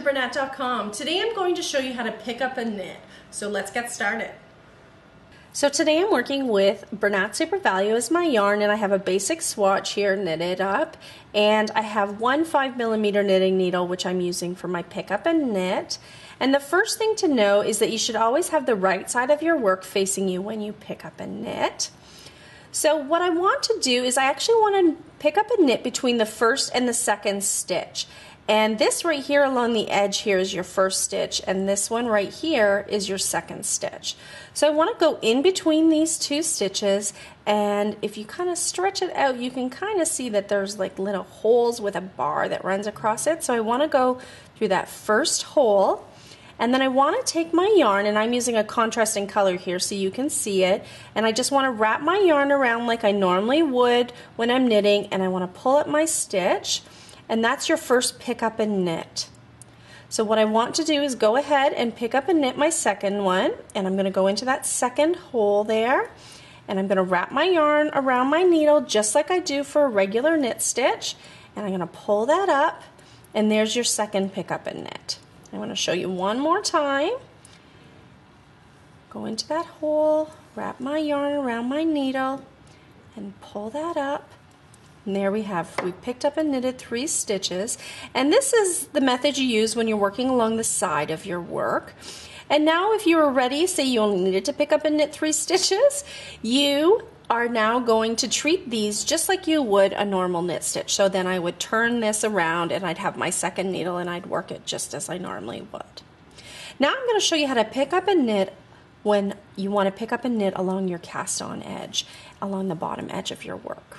Bernat.com. Today I'm going to show you how to pick up a knit. So let's get started. So today I'm working with Bernat Super Value as my yarn, and I have a basic swatch here knitted up, and I have one 5mm knitting needle which I'm using for my pick up and knit. And the first thing to know is that you should always have the right side of your work facing you when you pick up a knit. So what I want to do is I actually want to pick up a knit between the first and the second stitch. And this right here along the edge here is your first stitch, and this one right here is your second stitch. So I want to go in between these two stitches, and if you kind of stretch it out, you can kind of see that there's like little holes with a bar that runs across it. So I want to go through that first hole, and then I want to take my yarn, and I'm using a contrasting color here so you can see it, and I just want to wrap my yarn around like I normally would when I'm knitting, and I want to pull up my stitch. And that's your first pick up and knit. So what I want to do is go ahead and pick up and knit my second one, and I'm going to go into that second hole there, and I'm going to wrap my yarn around my needle just like I do for a regular knit stitch, and I'm going to pull that up, and there's your second pick up and knit. I want to show you one more time. Go into that hole, wrap my yarn around my needle, and pull that up. And there we picked up and knitted 3 stitches, and this is the method you use when you're working along the side of your work. And now if you are ready, say you only needed to pick up and knit 3 stitches, you are now going to treat these just like you would a normal knit stitch. So then I would turn this around and I'd have my second needle and I'd work it just as I normally would. Now I'm going to show you how to pick up and knit when you want to pick up and knit along your cast on edge, along the bottom edge of your work.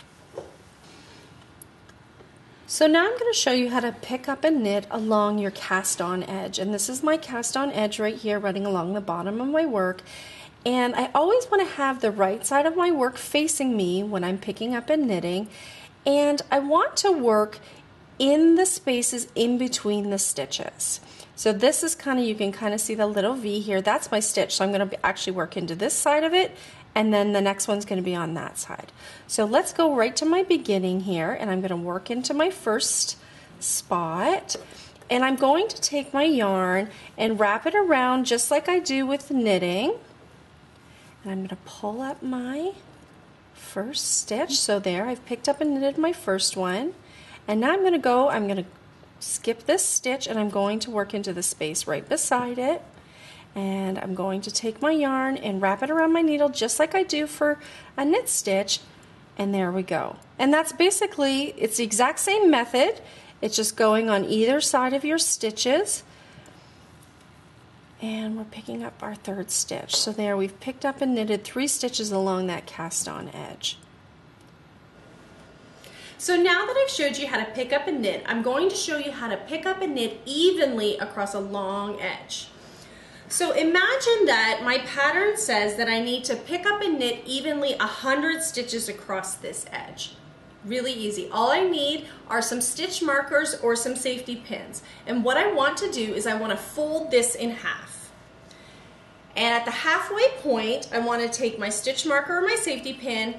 So now I'm going to show you how to pick up and knit along your cast on edge, and this is my cast on edge right here running along the bottom of my work, and I always want to have the right side of my work facing me when I'm picking up and knitting, and I want to work in the spaces in between the stitches. So this is kind of, you can kind of see the little V here, that's my stitch, so I'm going to actually work into this side of it, and then the next one's going to be on that side. So let's go right to my beginning here, and I'm going to work into my first spot, and I'm going to take my yarn and wrap it around just like I do with knitting, and I'm going to pull up my first stitch. So there, I've picked up and knitted my first one, and now I'm going to skip this stitch, and I'm going to work into the space right beside it. And I'm going to take my yarn and wrap it around my needle just like I do for a knit stitch, and there we go. And that's basically, it's the exact same method, it's just going on either side of your stitches, and we're picking up our third stitch. So there, we've picked up and knitted 3 stitches along that cast on edge. So now that I've showed you how to pick up and knit, I'm going to show you how to pick up and knit evenly across a long edge. So imagine that my pattern says that I need to pick up and knit evenly 100 stitches across this edge. Really easy. All I need are some stitch markers or some safety pins. And what I want to do is I want to fold this in half. And at the halfway point, I want to take my stitch marker or my safety pin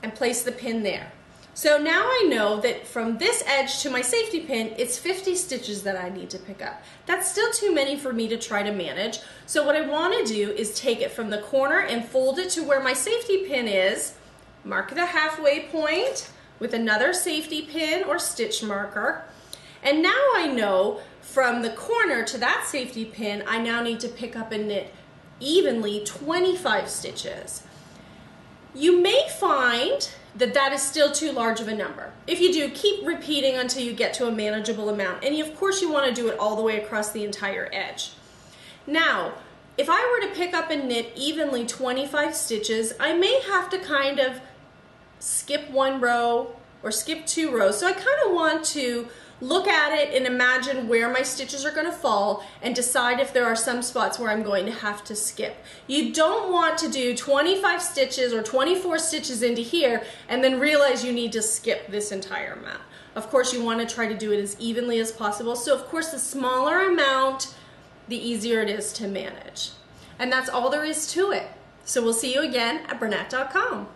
and place the pin there. So now I know that from this edge to my safety pin, it's 50 stitches that I need to pick up. That's still too many for me to try to manage. So what I want to do is take it from the corner and fold it to where my safety pin is, mark the halfway point with another safety pin or stitch marker, and now I know from the corner to that safety pin, I now need to pick up and knit evenly 25 stitches. You may find that that is still too large of a number. If you do, keep repeating until you get to a manageable amount. And of course you want to do it all the way across the entire edge. Now, if I were to pick up and knit evenly 25 stitches, I may have to kind of skip 1 row or skip 2 rows. So I kind of want to look at it and imagine where my stitches are going to fall and decide if there are some spots where I'm going to have to skip. You don't want to do 25 stitches or 24 stitches into here and then realize you need to skip this entire amount. Of course, you want to try to do it as evenly as possible. So of course, the smaller amount, the easier it is to manage. And that's all there is to it. So we'll see you again at Bernat.com.